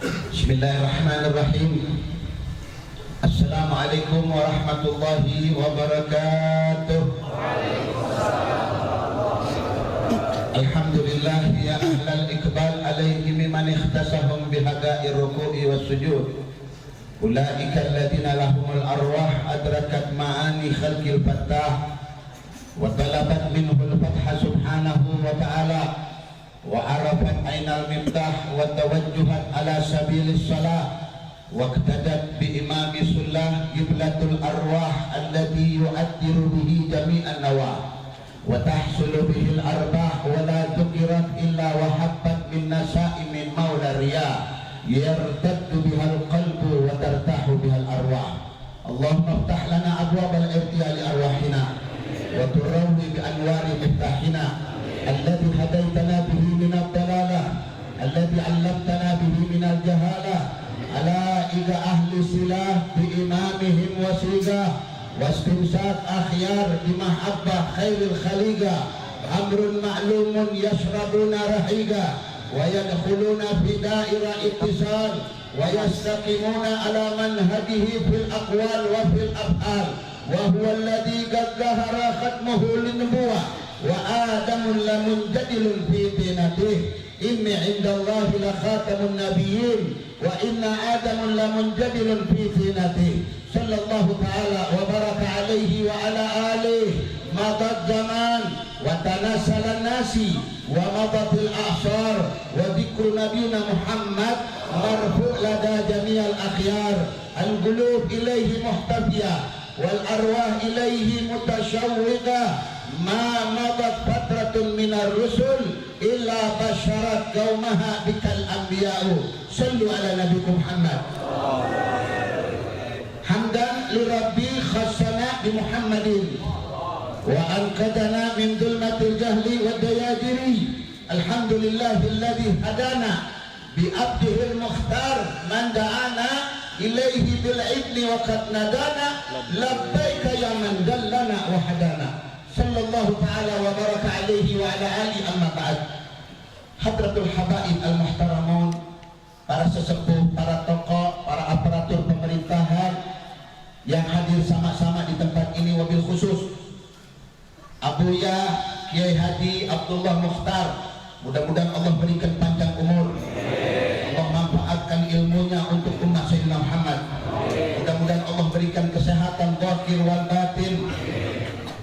Bismillahirrahmanirrahim. Assalamualaikum warahmatullahi wabarakatuh. Alhamdulillah ya ahlal iqbal alaihi mimman ikhtasahum bihada'i ruku'i was sujud. Ulaika alladhina lahumul arwah adrakat ma'ani khalqil fattah wa talabat minhul fatha subhanahu wa ta'ala wa arafat ainal miftah wa tawajjuhat ala sabilis salah wa iqtadat bi imami sullah qiblatul arwah alladhi yu'addiru bihi jami'an nawah wa tahsulu bihi al-arbah wa la tuqirat illa wa habbat min nasa'i min maula riyah yartaddu biha al-qalbu wa tartahu biha al-arwah. Allahumma iftah lana abwabal irtiya li arwahina wa turawwi bi anwari miftahina الذي هديتنا به من الضلالة الذي علمتنا به من الجهالة علائق أهل سلاح بإمامهم وسيقة واستمساك أخيار بمحبة خير الخليقة أمر معلوم يشربون رحيقا ويدخلون في دائرة اتصال ويستقيمون على منهجه في الأقوال وفي الأفعال وهو الذي قد ظهر ختمه للنبوة وآدم لمنجدل في دينته إني عند الله لخاتم النبيين وإن آدم لمنجدل في دينته صلى الله تعالى وبارك عليه وعلى آله. مضى الزمان وتناسل الناس ومضت الأعصار وذكر نبينا محمد مرفوع لدى جميع الأخيار. القلوب إليه محتفية والأرواح إليه متشوقة. ما مضت فترة من الرسل إلا بشرت قومها بك الأنبياء. صلوا على نبيكم محمد. حمدا لربي خصنا بمحمد وأنقذنا من ظلمة الجهل والدياجر. الحمد لله الذي هدانا بعبده المختار من دعانا إليه بالعدل وقد ندانا لبيك يا من دلنا وهدانا. Sallallahu ta'ala wa baraka alaihi wa ala alihi amma ba'd. Hadratul habaib al-muhtaramun, para sesepuh, para tokoh, para aparatur pemerintahan yang hadir sama-sama di tempat ini, wabil khusus Abuya Kiai Haji Abdullah Mukhtar, mudah-mudahan Allah berikan panjang umur, Allah manfaatkan ilmunya untuk umat Sayyidina Muhammad, mudah-mudahan Allah berikan kesehatan zahir wal batin.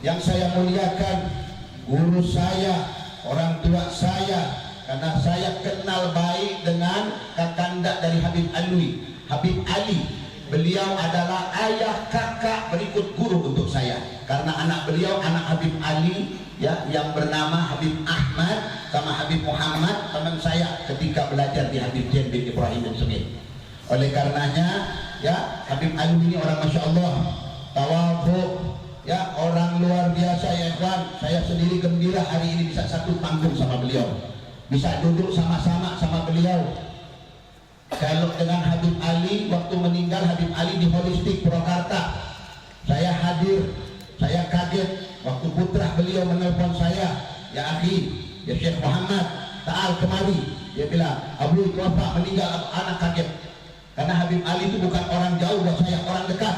Yang saya muliakan guru saya, orang tua saya, karena saya kenal baik dengan kakanda dari Habib Ali. Beliau adalah ayah kakak berikut guru untuk saya, karena anak beliau anak Habib Ali ya, yang bernama Habib Ahmad sama Habib Muhammad, teman saya ketika belajar di Habib Jen bin Ibrahim bin Sumit. Oleh karenanya ya, Habib Ali ini orang Masya Allah tawadhu ya, orang luar biasa ya ikhwan. Saya sendiri gembira hari ini bisa satu panggung sama beliau, bisa duduk sama-sama sama beliau. Kalau dengan Habib Ali, waktu meninggal Habib Ali di Holistik Purwakarta, saya hadir, saya kaget waktu putra beliau menelpon saya, ya akhi, ya Syekh Muhammad, ta'al kemari. Dia bilang, Abu itu apa meninggal, anak kaget. Karena Habib Ali itu bukan orang jauh buat saya, orang dekat.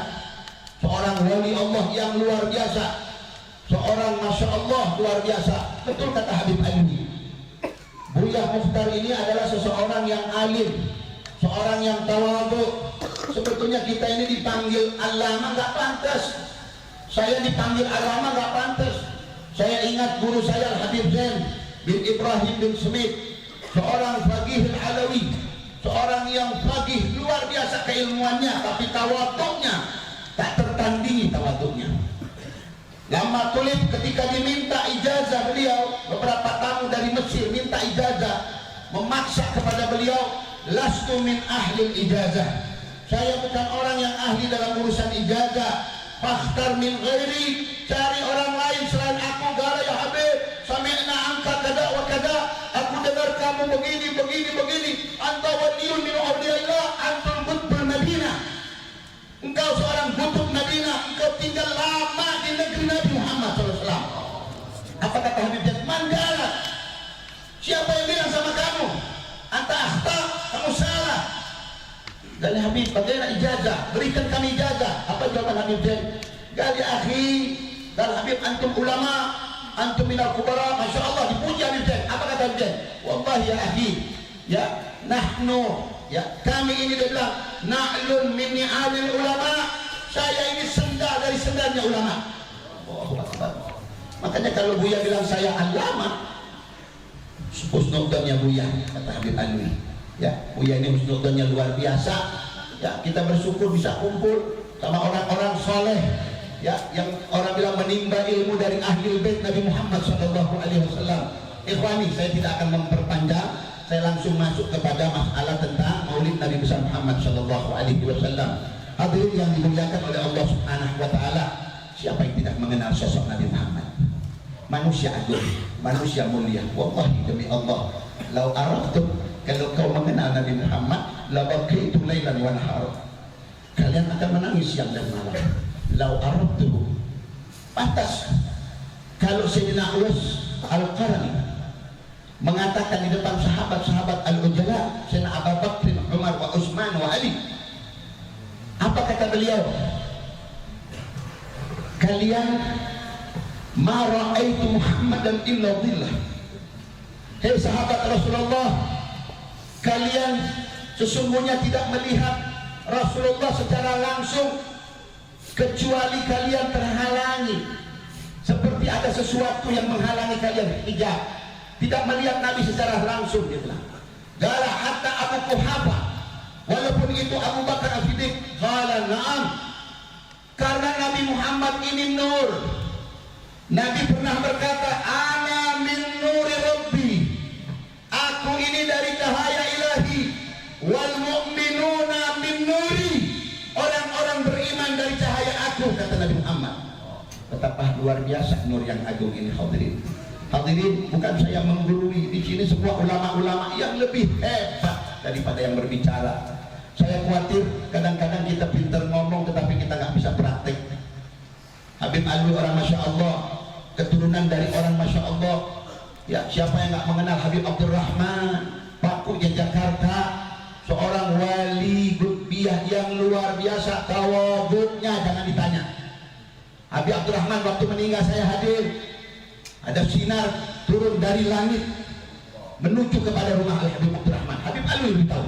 Seorang wali Allah yang luar biasa, seorang Masya Allah luar biasa. Betul kata Habib Ali, Buya Mukhtar ini adalah seseorang yang alim, seorang yang tawadhu. Sebetulnya kita ini dipanggil alama nggak pantas. Saya dipanggil alama nggak pantas. Saya ingat guru saya Habib Zain bin Ibrahim bin Smith, seorang faqih alawi, seorang yang faqih luar biasa keilmuannya, tapi tawadhunya tak tertandingi tawadhunya. Lama tulip ketika diminta ijazah beliau, beberapa tamu dari Mesir minta ijazah, memaksa kepada beliau, lastu min ahli ijazah, saya bukan orang yang ahli dalam urusan ijazah, fakhtar min ghairi, cari orang lain selain aku. Gara ya Habib, sami'na angka kada wa kada, aku dengar kamu begini, anta waliyun min awliyaillah, antum qutbul Madinah, engkau seorang kutub Madinah, engkau tinggal lama di negeri Nabi Muhammad SAW. Apa kata Habib Zain? Mandala, siapa yang bilang sama kamu anta akhta, kamu salah, Dan Habib, bagaimana ijazah? Berikan kami ijazah. Apa jawaban Habib Zain? Gali akhi, dan Habib antum ulama, antum minal kubara, masya Allah, dipuji Habib Zain. Apa kata Habib Zain? Wallahi ya akhi, ya nahnu, ya kami ini, dia bilang, na'lun min ni'alil ulama. Saya ini sendal dari sendalnya ulama. Allahu Akbar. Makanya kalau Buya bilang saya alama, husnudzonnya Buya, kata Habib Alwi. Ya, Buya ini husnudzonnya luar biasa. Ya, kita bersyukur bisa kumpul sama orang-orang soleh. Ya, yang orang bilang menimba ilmu dari ahli bait Nabi Muhammad SAW. Ikhwani, saya tidak akan memperpanjang. Saya langsung masuk kepada masalah tentang Maulid Nabi besar Muhammad SAW. Hadirin yang dimuliakan oleh Allah Subhanahu Wa Taala. Siapa yang tidak mengenal sosok Nabi Muhammad? Manusia agung, manusia mulia. Wallahi demi Allah, lau araftum, kalau kau mengenal Nabi Muhammad, la bakaitu lailan wa nahar. Kalian akan menangis siang dan malam. Lau araftuhu. Pantas kalau Sayyidina Uwais Al-Qarni mengatakan di depan sahabat-sahabat Al-Ujala, Sayyidina Abu Bakr, Umar, wa Utsman, wa Ali. Apa kata beliau? Kalian ma ra'aitu Muhammadan illa dhillah. Hei sahabat Rasulullah, kalian sesungguhnya tidak melihat Rasulullah secara langsung kecuali kalian terhalangi, seperti ada sesuatu yang menghalangi kalian, hijab. Tidak melihat Nabi secara langsung, dia bilang. Gala hatta Abu Quhafa, walaupun itu Abu Bakar As-Siddiq, qala na'am, karena Nabi Muhammad ini nur. Nabi pernah berkata, ana min nuri Rabbi, aku ini dari cahaya ilahi, wal mu'minuna min nuri, orang-orang beriman dari cahaya aku, kata Nabi Muhammad. Betapa luar biasa nur yang agung ini, hadirin. Hadirin, bukan saya menggurui, di sini semua ulama-ulama yang lebih hebat daripada yang berbicara. Saya khawatir kadang-kadang kita pintar ngomong tetapi kita nggak bisa praktek. Habib Alwi orang Masya Allah, keturunan dari orang Masya Allah. Ya, siapa yang nggak mengenal Habib Abdurrahman, Paku Jakarta, seorang wali gutbiyah yang luar biasa, tawaduknya jangan ditanya. Habib Abdurrahman waktu meninggal saya hadir, ada sinar turun dari langit menuju kepada rumah Habib Abdurrahman. Habib Alwi lebih tahu,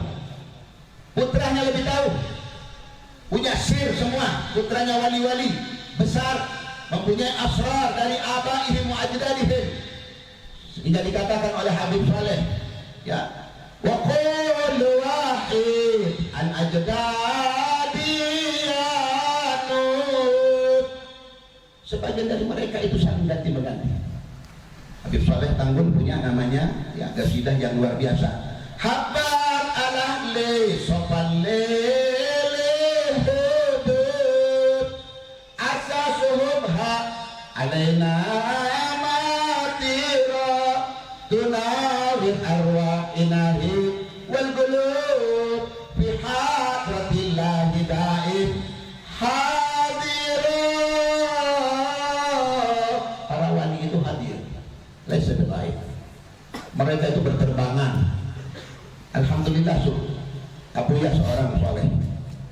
putranya lebih tahu, punya sir semua. Putranya wali-wali besar, mempunyai asrar dari abaihim wa ajdadihim, hingga dikatakan oleh Habib Saleh, ya, wa kullu wahid an ajdadi yanut. Sebagian dari mereka itu saling ganti mengganti. Habib Saleh Tanggul punya namanya, ya, qasidah yang luar biasa. Habat ala le sopan lele hudud asasuhum ha alaina matira tunawin arwah inahi wal qulub fi hadratillahi daim hadirah. Para wali itu hadir, laisa bilaih. Mereka itu berterbangan. Alhamdulillah, Abuya seorang soleh,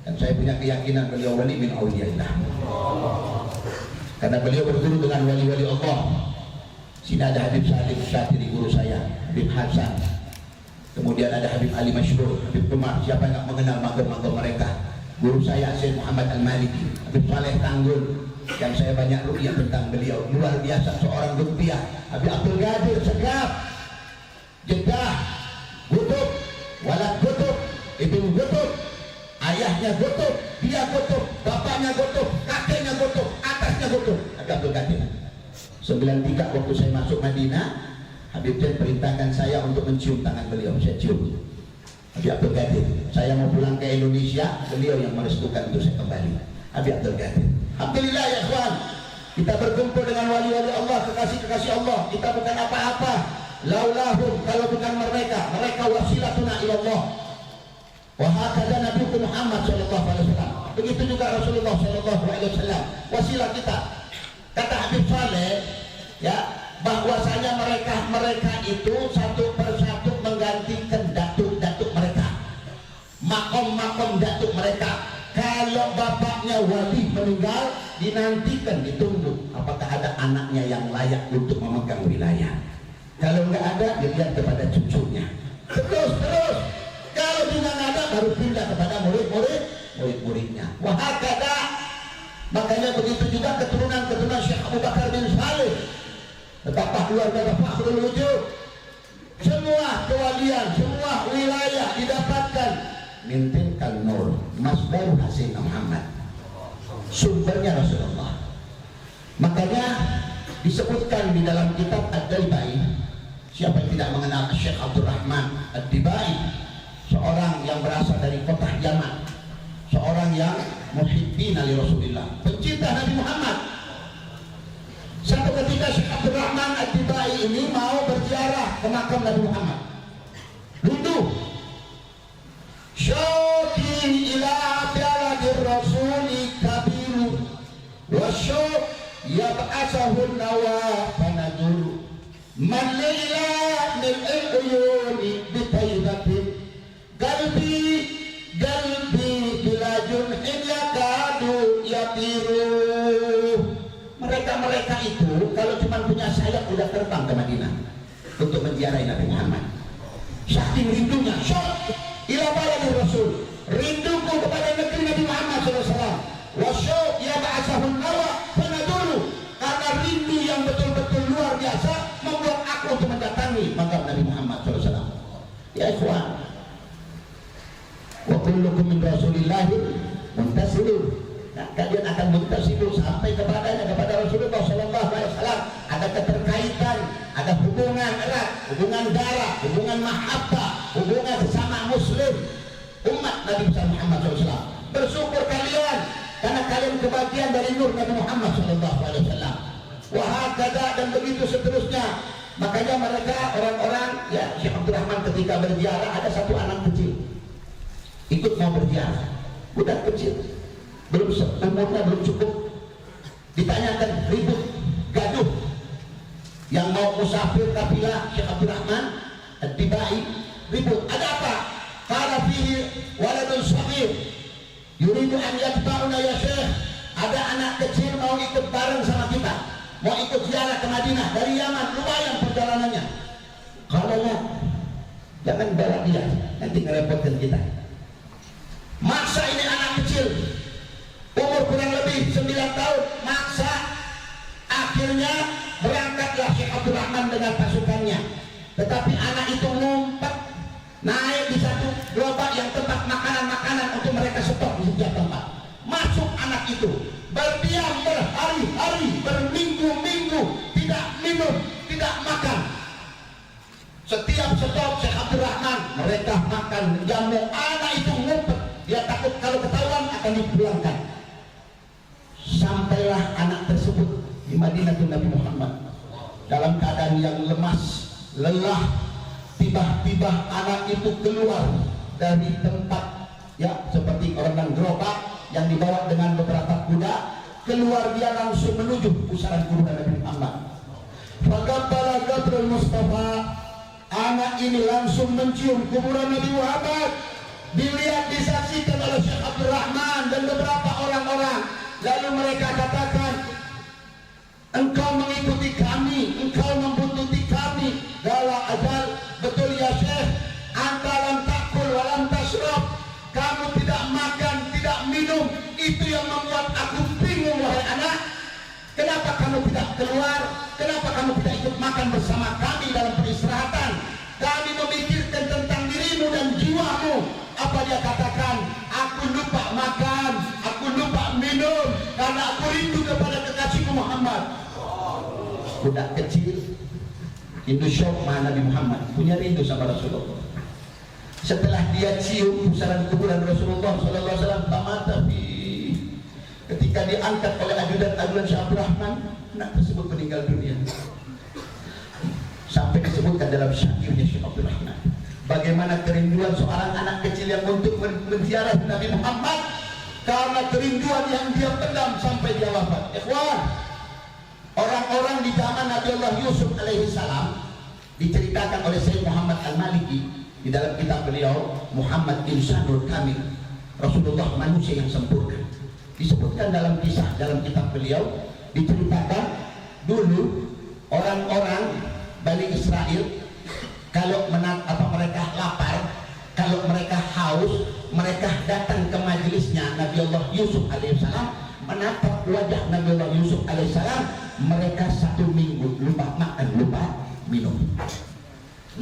dan saya punya keyakinan beliau wali min auliyaillah, karena beliau berguru dengan wali-wali Allah. Sini ada Habib Salim Syatiri, guru saya, Habib Hasan, kemudian ada Habib Ali Masyhur, Habib Umar. Siapa yang tak mengenal mager-mager mereka? Guru saya Syekh Muhammad Al-Maliki, Habib Saleh Tanggul, yang saya banyak ru'yah tentang beliau, luar biasa, seorang lutfiah. Habib Abdul Qadir Segaf, Jeddah, Gutub, Walad Gutub, Ibnu Gutub, ayahnya Gutub, dia Gutub, bapaknya Gutub, kakeknya Gutub, atasnya Gutub. Habib Abdul Qadir. 93 waktu saya masuk Madinah, Habib Zain perintahkan saya untuk mencium tangan beliau. Saya cium. Habib Abdul Qadir. Saya mau pulang ke Indonesia, beliau yang merestukan untuk saya kembali. Habib Abdul Qadir. Alhamdulillah ya kawan, kita berkumpul dengan wali-wali Allah, kekasih-kekasih Allah. Kita bukan apa-apa. Laulahum, kalau bukan mereka, mereka wasilatuna ilallah. Wa hakadha Nabi Muhammad sallallahu alaihi wasallam. Begitu juga Rasulullah sallallahu alaihi wasallam, wasilah kita. Kata Habib Saleh, ya, bahwasanya mereka itu satu persatu menggantikan datuk-datuk mereka. makom-makom datuk mereka. Kalau bapaknya wali meninggal, dinantikan, ditunggu apakah ada anaknya yang layak untuk memegang wilayah. Kalau nggak ada, dilihat kepada cucunya. Terus. Kalau juga nggak ada, baru pindah kepada murid-muridnya. Wahakada. Makanya begitu juga keturunan Syekh Abu Bakar bin Saleh. Betapa keluarga fakhrul wujud. Semua kewalian, semua wilayah didapatkan mintinkan nur masdar Hasan Muhammad, sumbernya Rasulullah. Makanya disebutkan di dalam kitab Ad-Daibai, siapa yang tidak mengenal Syekh Abdul Rahman Ad-Daibai, seorang yang berasal dari kota Yaman, seorang yang muhibbin ali Rasulullah, pencinta Nabi Muhammad. Satu ketika Syekh Abdul Rahman Ad-Daibai ini mau berziarah ke makam Nabi Muhammad, duduk syauqi ila bi'aladir rasuli kabiru wa syauq yab'asahu nawa fanaduru man ila min al-uyuni bitaybatin qalbi bila junhin yakadu yatiru. Mereka itu kalau cuma punya sayap udah terbang ke Madinah untuk menziarahi Nabi Muhammad. Saking rindunya, syauq ila baladil rasul, rinduku kepada negeri Nabi Muhammad SAW. Wasyauq ya ba'asahu nawa fanadulu, karena rindu yang betul-betul luar biasa membuat aku untuk mendatangi makam Nabi Muhammad SAW. Ya ikhwan, wa kullukum min rasulillahi muntasilun. Nah, kalian akan muntasilun sampai kepada Rasulullah SAW. Ada keterkaitan, ada hubungan erat, hubungan darah, hubungan mahabbah, hubungan sesama muslim umat Nabi Muhammad SAW. Bersyukur kalian karena kalian kebagian dari nur Nabi Muhammad SAW. Wahakada, dan begitu seterusnya. Makanya mereka orang-orang, ya Syekh Abdul Rahman ketika berziarah ada satu anak kecil ikut mau berziarah, budak kecil, umurnya belum cukup. Ditanyakan, ribut, gaduh, yang mau musafir kafilah Syekh Abdul Rahman Ad-Daibai ribut. Ada apa? Qala fihi waladun shaghir yuridu an yatba'una ya Syekh. Ada anak kecil mau ikut bareng sama kita, mau ikut ziarah ke Madinah dari Yaman, lumayan perjalanannya. Kalau ya, jangan bawa dia, nanti ngerepotkan kita. Maksa ini anak kecil, umur kurang lebih 9 tahun, maksa. Akhirnya berangkatlah Syekh Abdul Rahman dengan pasukannya. Tetapi anak itu ngumpet naik di satu gerobak yang tempat makanan-makanan untuk mereka stok di setiap tempat. Masuk anak itu, berdiam berhari-hari, berminggu-minggu, tidak minum, tidak makan. Setiap stok Syekh Abdul Rahman mereka makan jamu. Anak itu ngumpet, dia takut kalau ketahuan akan dipulangkan. Sampailah anak tersebut di Madinah Nabi Muhammad dalam keadaan yang lemas, lelah. Tiba-tiba anak itu keluar dari tempat, ya seperti orang gerobak yang dibawa dengan beberapa kuda. Keluar dia langsung menuju pusaran kuburan Nabi Muhammad. Faqabbala qabrul Mustafa, anak ini langsung mencium kuburan Nabi Muhammad. Dilihat, disaksikan oleh Syekh Abdul Rahman dan beberapa orang-orang. Lalu mereka katakan, engkau mengikuti kami, engkau membuntuti kami. Gala ajal, betul ya Syekh, anta lam takul walam tashrab, kamu tidak makan, tidak minum. Itu yang membuat aku bingung, wahai anak. Kenapa kamu tidak keluar? Kenapa kamu tidak ikut makan bersama kami dalam peristirahatan? Kami memikirkan tentang dirimu dan jiwamu. Apa dia katakan? Aku lupa makan, aku lupa minum, karena aku rindu kepada kekasihku Muhammad. Budak kecil rindu syauq Nabi Muhammad, punya rindu sama Rasulullah. Setelah dia cium pusaran kuburan Rasulullah SAW, ketika diangkat oleh ajudan Syekh Abdul Rahman, anak tersebut meninggal dunia. Sampai disebutkan dalam syairnya Syekh Abdul Rahman, bagaimana kerinduan seorang anak kecil yang untuk menziarah Nabi Muhammad, karena kerinduan yang dia pendam sampai dia wafat. Ikhwan, orang-orang di zaman Nabi Allah Yusuf alaihi salam, diceritakan oleh Sayyid Muhammad Al-Maliki, di dalam kitab beliau Muhammad Insanul Kamil, Rasulullah manusia yang sempurna. Disebutkan dalam kisah dalam kitab beliau, diceritakan dulu orang-orang Bani Israel kalau mereka lapar, kalau mereka haus, mereka datang ke majelisnya Nabi Allah Yusuf alaihissalam, menatap wajah Nabi Allah Yusuf alaihissalam, mereka 1 minggu lupa makan, lupa minum.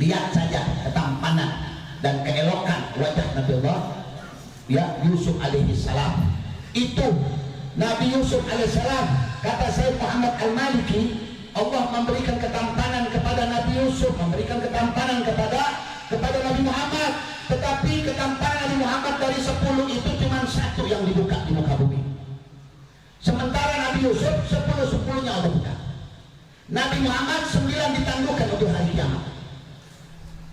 Lihat saja ketampanan dan keelokan wajah Nabi Allah Yusuf alaihissalam. Itu Nabi Yusuf alaihissalam, kata Sayyid Muhammad Al-Maliki, Allah memberikan ketampanan kepada Nabi Yusuf, memberikan ketampanan kepada Nabi Muhammad, tetapi ketampanan Nabi Muhammad dari 10 itu cuma 1 yang dibuka di muka bumi. Sementara Nabi Yusuf 10-10-nya Allah buka. Nabi Muhammad 9 ditangguhkan untuk hari kiamat.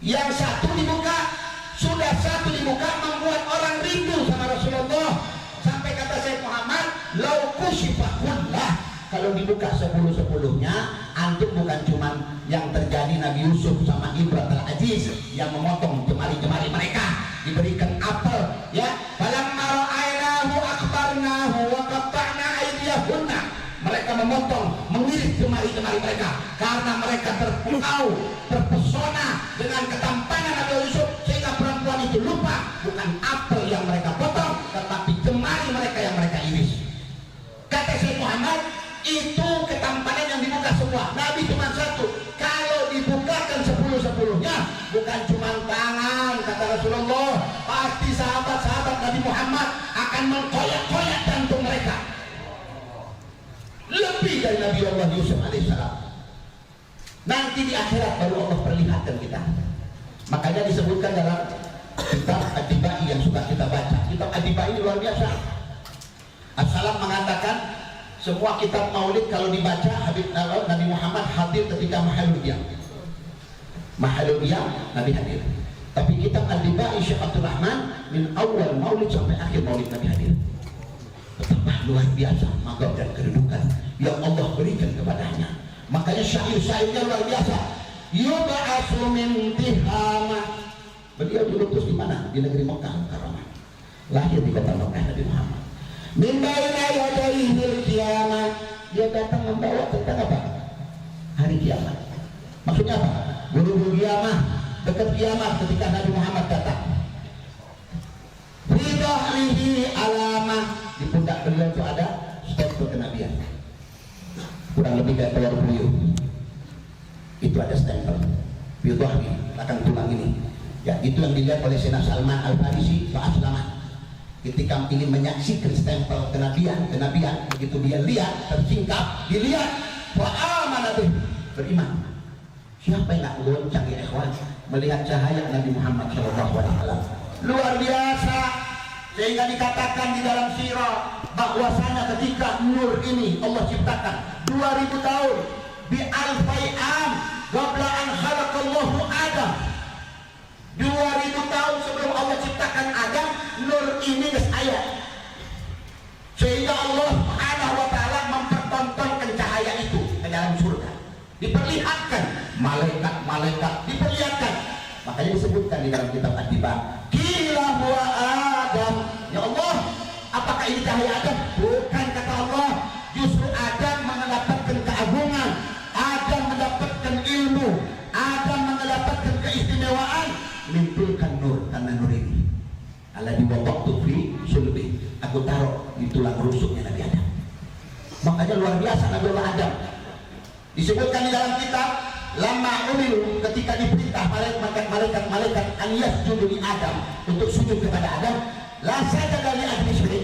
Yang 1 dibuka, sudah 1 dibuka membuat orang rindu sama Rasulullah. Sampai kata Sayyid Muhammad, lau kusyifakullah, kalau dibuka 10-10-nya, antum bukan cuma yang terjadi Nabi Yusuf sama Ibratul Aziz yang memotong jemari-jemari mereka, diberikan apel, ya. Falamma ra'aynahu akhbarnahu wa qatta'na aydiyahunna. Mereka memotong, mengiris jemari-jemari mereka karena mereka terpukau, terpesona dengan ketampanan Nabi Yusuf, sehingga perempuan itu lupa bukan apel yang mereka potong, tetapi jemari mereka yang mereka iris. Kata Syekh Muhammad, itu ketampanan yang dibuka semua. Nabi cuma 1. Kalau dibukakan 10-10-nya, bukan cuma tangan, kata Rasulullah, pasti sahabat-sahabat Nabi Muhammad akan mengkoyak-koyak jantung mereka. Lebih dari Nabi Allah Yusuf alaihissalam. Nanti di akhirat baru Allah perlihatkan kita. Makanya disebutkan dalam kitab Ad-Dibai yang suka kita baca. Kitab Ad-Dibai ini luar biasa. As-Salam mengatakan semua kitab maulid kalau dibaca Habib Nabi Muhammad hadir ketika Mahalul Qiyam. Mahalul Qiyam Nabi hadir. Tapi kitab Ad-Dibai Syekh Abdul Rahman min awal maulid sampai akhir maulid Nabi hadir. Betapa luar biasa magam dan kedudukan yang Allah berikan kepadanya. Makanya syair-syairnya luar biasa. Yub'atsu min Tihama. Beliau diutus di mana? Di negeri Mekah Mukarramah. Lahir di kota Mekah Nabi Muhammad. Min baina yadayhil qiyamah. Dia datang membawa tentang apa? Hari kiamat. Maksudnya apa? Buru-buru kiamat, dekat kiamat ketika Nabi Muhammad datang. Ridahlihi alamah. Di pundak beliau itu ada stempel kenabian. Kurang lebih kayak telur puyuh. Itu ada stempel. Ridahli, belakang tulang ini. Ya, itu yang dilihat oleh Sayyidina Salman Al-Farisi Fa'aslaman. Ketika ingin menyaksikan stempel kenabian, begitu dia lihat, tersingkap, dilihat, wa'amana bih, beriman. Siapa yang gak goncang ya ikhwan melihat cahaya Nabi Muhammad SAW? Luar biasa. Sehingga dikatakan di dalam sirah bahwasanya ketika nur ini Allah ciptakan 2000 tahun bi alfai am qabla an khalaqallahu Adam. 2000 tahun sebelum Allah ciptakan Adam, nur ini geus aya. Sehingga Allah Subhanahu wa taala mempertontonkan cahaya itu ke dalam surga. Diperlihatkan malaikat-malaikat diperlihatkan. Makanya disebutkan di dalam kitab Ad-Diba, qila huwa Adam. Ya Allah, apakah ini cahaya Adam? Bukan, kata Allah. Justru Adam mendapatkan keagungan, Adam mendapatkan ilmu, Adam mendapatkan keistimewaan, limpulkan nur karena nur ini. Alladzi wada'tu fi sulbi. Aku taruh di tulang rusuknya Nabi Adam. Makanya luar biasa Nabi Allah Adam. Disebutkan di dalam kitab lama umiru, ketika diperintah malaikat an yasjudu li Adam, untuk sujud kepada Adam, la sajada li ahli syirk.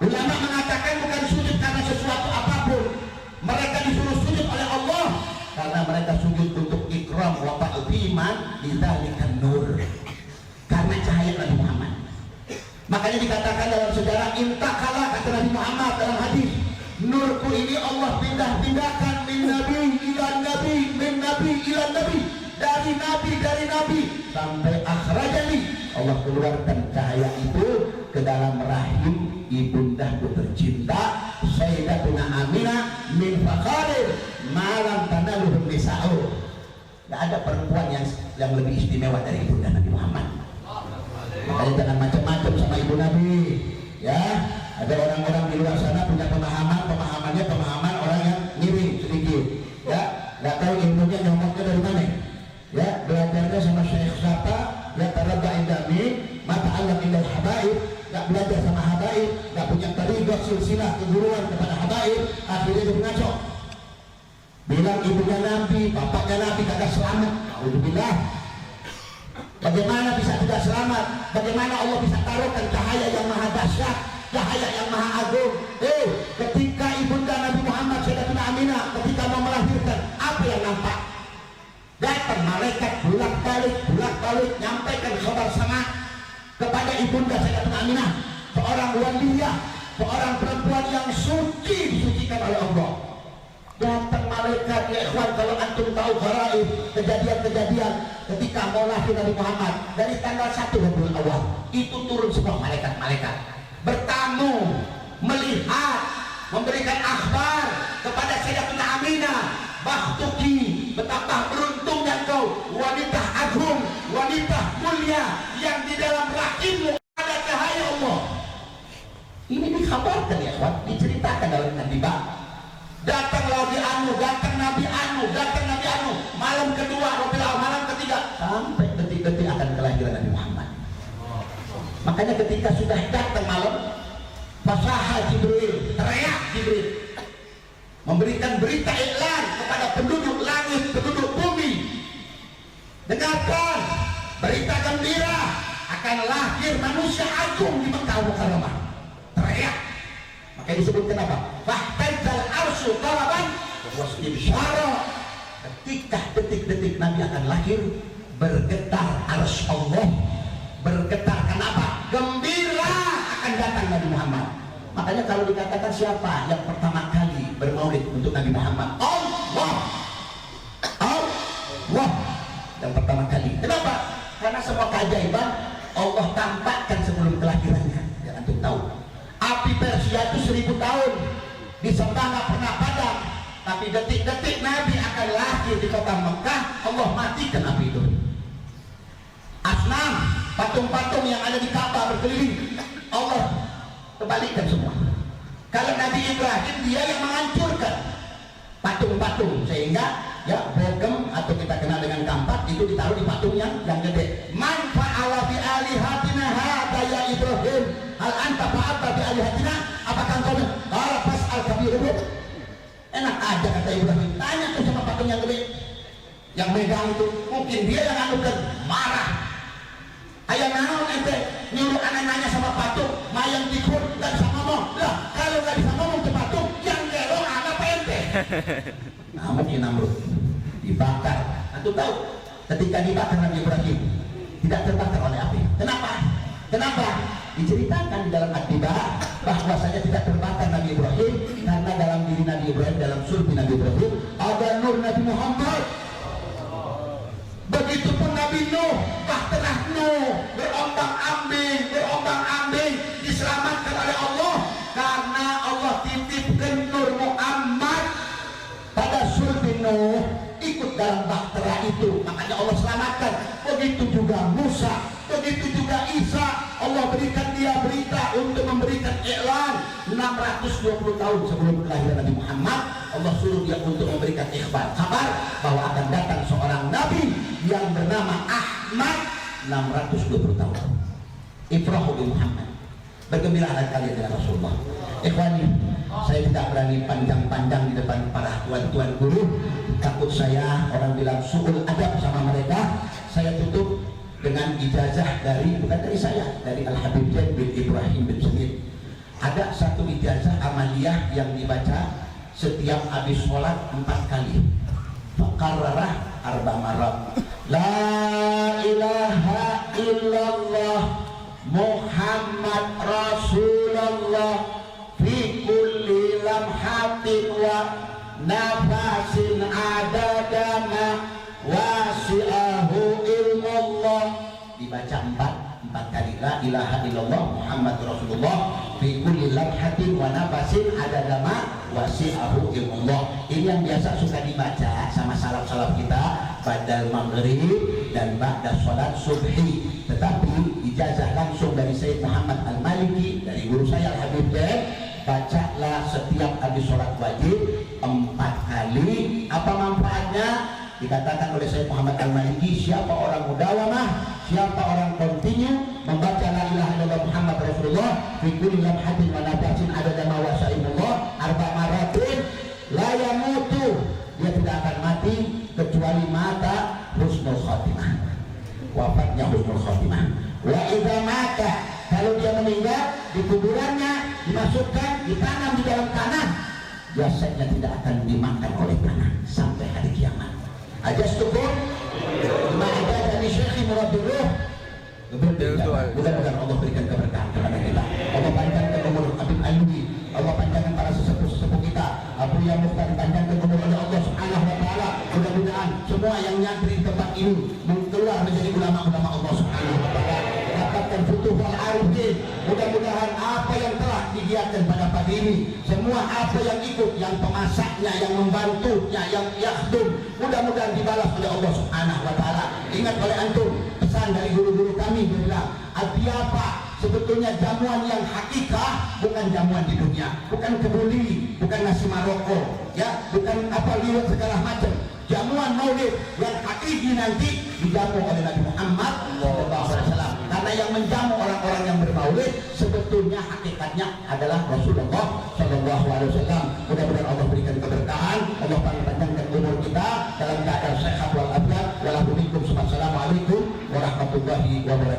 Ulama mengatakan bukan sujud karena sesuatu apapun. Mereka disuruh sujud oleh Allah karena mereka sujud untuk ikram wa ta'ziman lidzalikan nur. Karena cahaya Nabi Muhammad. Makanya dikatakan dalam sejarah intakala, kata Nabi Muhammad dalam hadis, nurku ini Allah pindah-pindahkan min nabi ila nabi, min nabi ila nabi, dari nabi sampai akhrajani, Allah keluarkan cahaya itu ke dalam rahim ibundaku tercinta Sayyidatuna Aminah min faqarir malam tanaluhum nisa'u. Nggak ada perempuan yang lebih istimewa dari ibunda Nabi Muhammad. Makanya jangan macam-macam sama ibu Nabi. Ya, ada orang-orang di luar sana punya pemahamannya pemahaman orang yang miring sedikit. Ya, nggak tahu ilmunya nyomotnya dari mana. Ya, belajarnya sama Syekh siapa? Ya, taradda indami, mata Allah indal habaib. Nggak belajar sama habaib, nggak punya tariqah silsilah keguruan kepada habaib, akhirnya dia ngaco. Bilang ibunya Nabi, bapaknya Nabi kagak selamat. Alhamdulillah. Bagaimana bisa tidak selamat? Bagaimana Allah bisa taruhkan cahaya yang maha dahsyat, cahaya yang maha agung? Ketika ibunda Nabi Muhammad Sayyidatuna Aminah ketika mau melahirkan, apa yang nampak? Datang malaikat bolak-balik nyampaikan kabar sama kepada ibunda Sayyidatuna Aminah, seorang waliyah, seorang perempuan yang suci, disucikan oleh Allah. Datang malaikat, ya ikhwan, kalau antum tahu garaib, kejadian-kejadian ketika mau lahir Nabi Muhammad dari tanggal 1 Rabiul Awal, itu turun semua malaikat-malaikat bertamu, melihat, memberikan akhbar kepada Sayyidatuna Aminah. Bakhtuki, betapa beruntungnya kau, wanita agung, wanita mulia yang di dalam rahimmu ada cahaya Allah. Ini dikhabarkan ya ikhwan, diceritakan dalam Nabi-Bah. Datang Nabi Anu, malam kedua, malam ketiga, sampai detik-detik akan kelahiran Nabi Muhammad. Makanya ketika sudah datang malam, fasaha Jibril, teriak Jibril, memberikan berita iklan kepada penduduk langit, penduduk bumi. Dengarkan berita gembira, akan lahir manusia agung di Mekah Mukarramah. Teriak. Makanya disebutkan apa? Fahtadzal arsyu qaraban wasibsyara. Ketika detik-detik Nabi akan lahir, bergetar arsy Allah. Bergetar, kenapa? Gembira akan datang Nabi Muhammad. Makanya kalau dikatakan siapa yang pertama kali bermaulid untuk Nabi Muhammad? Allah. Yang pertama kali. Kenapa? Karena semua keajaiban Allah tampakkan sebelum kelahirannya. Ya, antum tahu. Api Persia itu 1000 tahun disembah nggak pernah padam, tapi detik-detik Nabi akan lahir di kota Mekah, Allah matikan api itu. Asnam, patung-patung yang ada di Ka'bah berkeliling, Allah kembalikan semua. Kalau Nabi Ibrahim, dia yang menghancurkan patung-patung, sehingga ya bogem atau kita kenal dengan kampak itu ditaruh di patung yang gede. Man fa'ala bi alihatina hadza ya Ibrahim, hal anta fa'alta bi alihatina, apakah engkau qala fas'al kabirun? Enak aja kata Ibrahim, tanya tuh sama patung yang gede yang megang itu, mungkin dia yang anukan, marah. Ayah naon ente nyuruh anak nanya sama patung, mayang tikur gak bisa ngomong. Lah kalau gak bisa ngomong ke patung, yang gelo anak ente. Nah mungkin Namrud dibakar. Antum tahu ketika dibakar Nabi Ibrahim tidak terbakar oleh api. Kenapa? Diceritakan di dalam At-Tibah bahwasanya tidak terbakar Nabi Ibrahim karena dalam diri Nabi Ibrahim, dalam sulbi Nabi Ibrahim ada nur Nabi Muhammad. Begitupun Nabi Nuh, bahtera Nuh berombang-ambing diselamatkan oleh Allah karena Allah titipkan Nur Muhammad pada sulbi Nuh, ikut dalam bahtera itu, makanya Allah selamatkan. Begitu juga Musa, begitu juga Isa, Allah berikan dia berita untuk memberikan iklan. 620 tahun sebelum kelahiran Nabi Muhammad, Allah suruh dia untuk memberikan ikhbar, kabar bahwa akan datang seorang Nabi yang bernama Ahmad. 620 tahun Ifrahu bi Muhammad, bergembiralah kalian dengan Rasulullah. Ikhwani, saya tidak berani panjang-panjang di depan para tuan-tuan guru, takut saya orang bilang su'ul adab sama mereka. Saya tutup dengan ijazah dari, bukan dari saya, dari Al-Habib Zain bin Ibrahim bin Semit. Ada satu ijazah amaliyah yang dibaca setiap habis sholat 4 kali. Fakarrarah arba marrat. La ilaha illallah Muhammad Rasulullah fi kulli lamhatin wa nafasin adadama wasi'ahu ilmullah. Dibaca 4 kali. La ilaha illallah Muhammad Rasulullah fi kulli lamhatin wa nafasin adadama wasi'ahu ilmullah. Ini yang biasa suka dibaca sama salaf-salaf kita ba'dal maghrib dan ba'da sholat subhi. Tetapi ijazah langsung dari Sayyid Muhammad Al-Maliki, dari guru saya Al-Habib Bed, bacalah setiap habis sholat wajib 4 kali. Apa manfaatnya? Dikatakan oleh Sayyid Muhammad Al-Maliki, siapa orang mudawamah, siapa orang kontinu membaca la ilaha illallah Muhammad Rasulullah fi kulli lamhatin wa nafasin adada ma wasa'imullah arba maratin la yamutu, dia tidak akan mati kecuali mata husnul khotimah, wafatnya husnul khotimah. Wa idza mata, kalau dia meninggal di kuburannya dimasukkan, ditanam di dalam tanah, jasadnya tidak akan dimakan oleh tanah sampai hari kiamat. Ajastukum ma'ada dari Syekhi Murabbiruh. Mudah-mudahan Allah berikan keberkahan kepada kita. Allah panjangkan umur Habib Alwi, Allah panjangkan para sesepuh-sesepuh kita, Abu Ya Mukhtar panjangkan umur oleh Allah Subhanahu wa taala. Mudah-mudahan semua yang nyantri di tempat ini keluar menjadi ulama-ulama Allah Subhanahu wa taala, dapatkan futuhul arifin. Mudah-mudahan apa yang telah digiatkan pada pagi ini, semua apa yang ikut, yang pemasaknya, yang membantunya, yang yakhdum, mudah-mudahan dibalas oleh Allah Subhanahu wa taala. Ingat oleh antum, pesan dari guru-guru kami bilang, apa sebetulnya jamuan yang hakikah bukan jamuan di dunia, bukan kebuli, bukan nasi Maroko, ya, bukan apa liwat segala macam. Jamuan maulid yang hakiki nanti dijamu oleh Nabi Muhammad SAW. Karena yang menjamu orang-orang yang bermaulid sebetulnya hakikatnya adalah Rasulullah SAW. Mudah-mudahan Allah berikan keberkahan, Allah panjangkan umur kita dalam keadaan sehat walafiat. Wassalamualaikum warahmatullahi wabarakatuh.